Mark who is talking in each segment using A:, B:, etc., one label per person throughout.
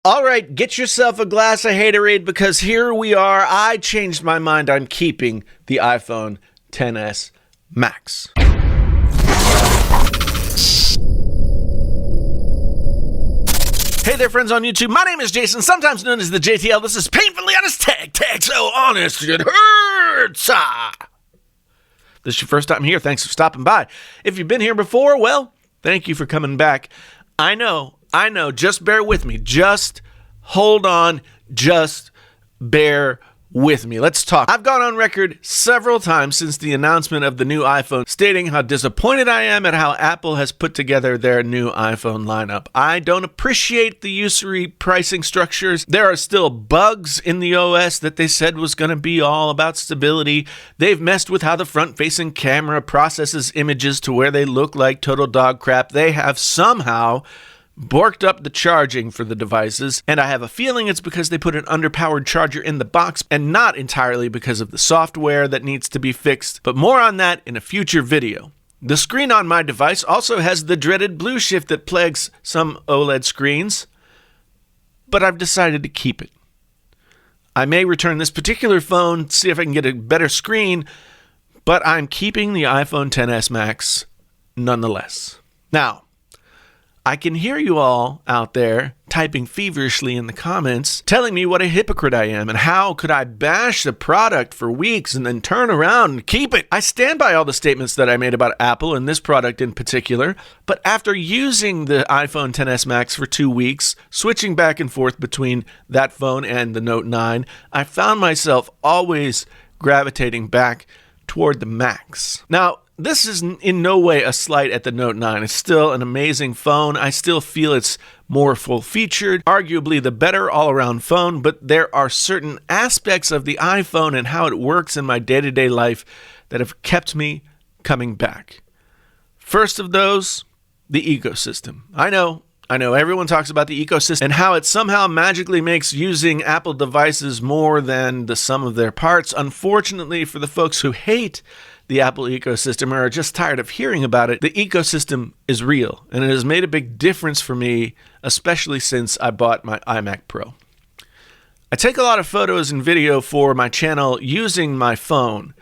A: All right, get yourself a glass of Hatorade because here we are. I changed my mind. I'm keeping the iPhone XS Max. Hey there, friends on YouTube. My name is Jason, sometimes known as the JTL. This is Painfully Honest Tag, so honest it hurts. This is your first time here. Thanks for stopping by. If you've been here before, well, thank you for coming back. I know. Just bear with me. Just hold on. Just bear with me. Let's talk. I've gone on record several times since the announcement of the new iPhone stating how disappointed I am at how Apple has put together their new iPhone lineup. I don't appreciate the usury pricing structures. There are still bugs in the OS that they said was going to be all about stability. They've messed with how the front-facing camera processes images to where they look like total dog crap. They have somehow borked up the charging for the devices, and I have a feeling it's because they put an underpowered charger in the box and not entirely because of the software that needs to be fixed, but more on that in a future video. The screen on my device also has the dreaded blue shift that plagues some OLED screens, but I've decided to keep it. I may return this particular phone, see if I can get a better screen, but I'm keeping the iPhone XS Max nonetheless. Now, I can hear you all out there typing feverishly in the comments, telling me what a hypocrite I am and how could I bash the product for weeks and then turn around and keep it. I stand by all the statements that I made about Apple and this product in particular, but after using the iPhone XS Max for 2 weeks, switching back and forth between that phone and the Note 9, I found myself always gravitating back toward the Max. Now, this is in no way a slight at the Note 9. It's still an amazing phone. I still feel it's more full-featured, arguably the better all-around phone, but there are certain aspects of the iPhone and how it works in my day-to-day life that have kept me coming back. First of those, the ecosystem. I know, everyone talks about the ecosystem and how it somehow magically makes using Apple devices more than the sum of their parts. Unfortunately, for the folks who hate the Apple ecosystem or are just tired of hearing about it, the ecosystem is real, and it has made a big difference for me, especially since I bought my iMac Pro. I take a lot of photos and video for my channel using my phone,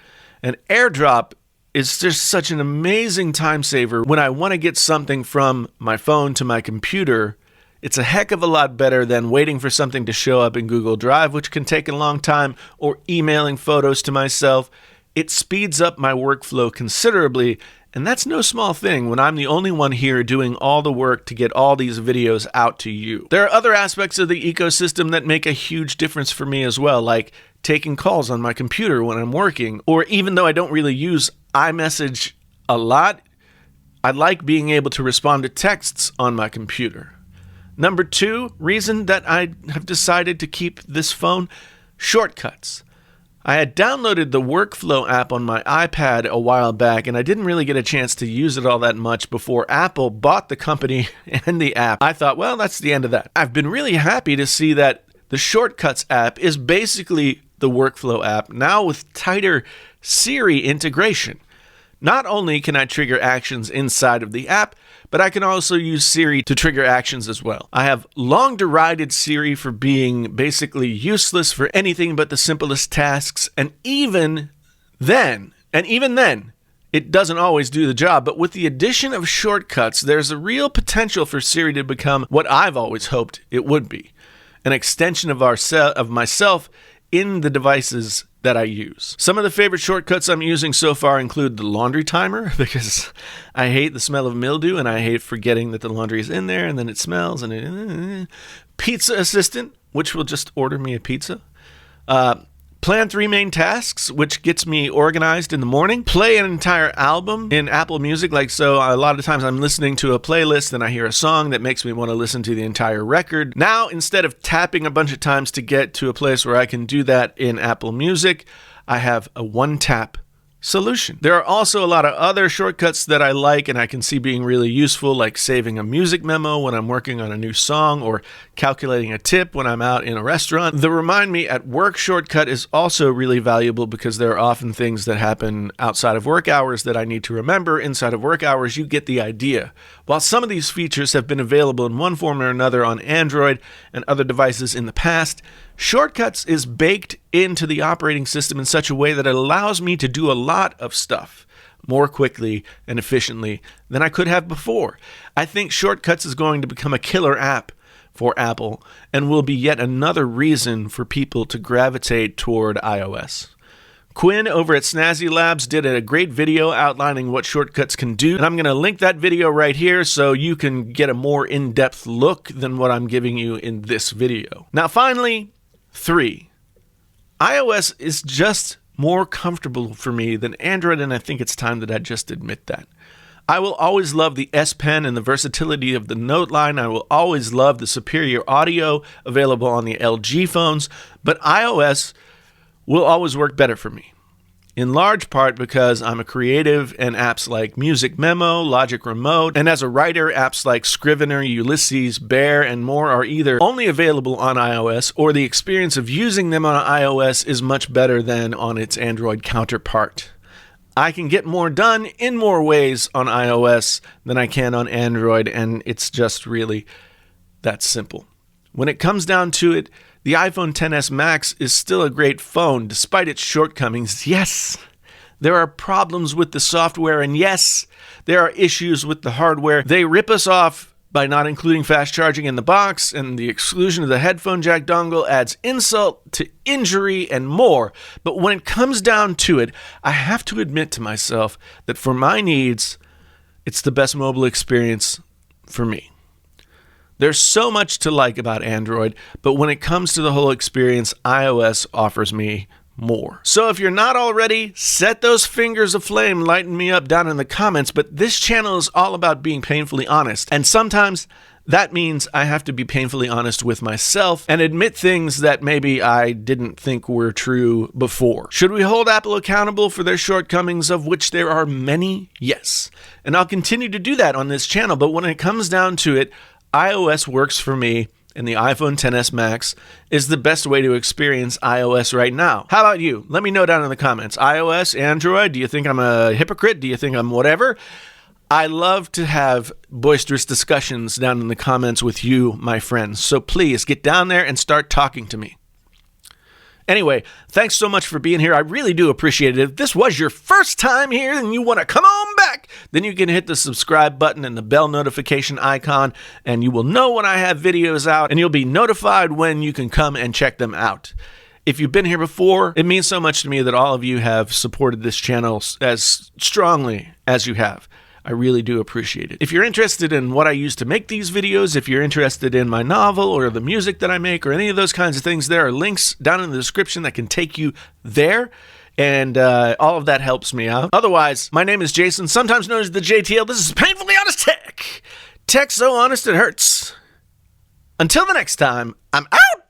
A: and AirDrop is just such an amazing time saver when I want to get something from my phone to my computer. It's a heck of a lot better than waiting for something to show up in Google Drive, which can take a long time, or emailing photos to myself. It speeds up my workflow considerably, and that's no small thing when I'm the only one here doing all the work to get all these videos out to you. There are other aspects of the ecosystem that make a huge difference for me as well, like taking calls on my computer when I'm working, or even though I don't really use iMessage a lot, I like being able to respond to texts on my computer. Number 2 reason that I have decided to keep this phone, shortcuts. I had downloaded the Workflow app on my iPad a while back, and I didn't really get a chance to use it all that much before Apple bought the company and the app. I thought, well, that's the end of that. I've been really happy to see that the Shortcuts app is basically the Workflow app, now with tighter Siri integration. Not only can I trigger actions inside of the app, but I can also use Siri to trigger actions as well. I have long derided Siri for being basically useless for anything but the simplest tasks, and even then, it doesn't always do the job. But with the addition of shortcuts, there's a real potential for Siri to become what I've always hoped it would be, an extension of myself in the devices that I use. Some of the favorite shortcuts I'm using so far include the laundry timer, because I hate the smell of mildew and I hate forgetting that the laundry is in there and then it smells, and pizza assistant, which will just order me a pizza. Plan 3 main tasks, which gets me organized in the morning. Play an entire album in Apple Music, like so. A lot of times I'm listening to a playlist and I hear a song that makes me want to listen to the entire record. Now, instead of tapping a bunch of times to get to a place where I can do that in Apple Music, I have a one-tap solution. There are also a lot of other shortcuts that I like and I can see being really useful, like saving a music memo when I'm working on a new song or calculating a tip when I'm out in a restaurant. The Remind Me at Work shortcut is also really valuable because there are often things that happen outside of work hours that I need to remember inside of work hours. You get the idea. While some of these features have been available in one form or another on Android and other devices in the past, Shortcuts is baked into the operating system in such a way that it allows me to do a lot of stuff more quickly and efficiently than I could have before. I think Shortcuts is going to become a killer app for Apple and will be yet another reason for people to gravitate toward iOS. Quinn over at Snazzy Labs did a great video outlining what Shortcuts can do, and I'm going to link that video right here so you can get a more in-depth look than what I'm giving you in this video. Now finally, 3. iOS is just more comfortable for me than Android, and I think it's time that I just admit that. I will always love the S Pen and the versatility of the Note line. I will always love the superior audio available on the LG phones, but iOS will always work better for me. In large part because I'm a creative and apps like Music Memo, Logic Remote, and as a writer, apps like Scrivener, Ulysses, Bear, and more are either only available on iOS or the experience of using them on iOS is much better than on its Android counterpart. I can get more done in more ways on iOS than I can on Android, and it's just really that simple. When it comes down to it, the iPhone XS Max is still a great phone despite its shortcomings. Yes, there are problems with the software, and yes, there are issues with the hardware. They rip us off by not including fast charging in the box, and the exclusion of the headphone jack dongle adds insult to injury and more. But when it comes down to it, I have to admit to myself that for my needs, it's the best mobile experience for me. There's so much to like about Android, but when it comes to the whole experience, iOS offers me more. So if you're not already, set those fingers aflame, lighten me up down in the comments, but this channel is all about being painfully honest, and sometimes that means I have to be painfully honest with myself and admit things that maybe I didn't think were true before. Should we hold Apple accountable for their shortcomings, of which there are many? Yes. And I'll continue to do that on this channel, but when it comes down to it, iOS works for me, and the iPhone XS Max is the best way to experience iOS right now. How about you? Let me know down in the comments. iOS, Android, do you think I'm a hypocrite? Do you think I'm whatever? I love to have boisterous discussions down in the comments with you, my friends. So please get down there and start talking to me. Anyway, thanks so much for being here. I really do appreciate it. If this was your first time here and you want to come on back, then you can hit the subscribe button and the bell notification icon, and you will know when I have videos out, and you'll be notified when you can come and check them out. If you've been here before, it means so much to me that all of you have supported this channel as strongly as you have. I really do appreciate it. If you're interested in what I use to make these videos, if you're interested in my novel or the music that I make or any of those kinds of things, there are links down in the description that can take you there. And all of that helps me out. Otherwise, my name is Jason, sometimes known as the JTL. This is Painfully Honest Tech. Tech so honest it hurts. Until the next time, I'm out!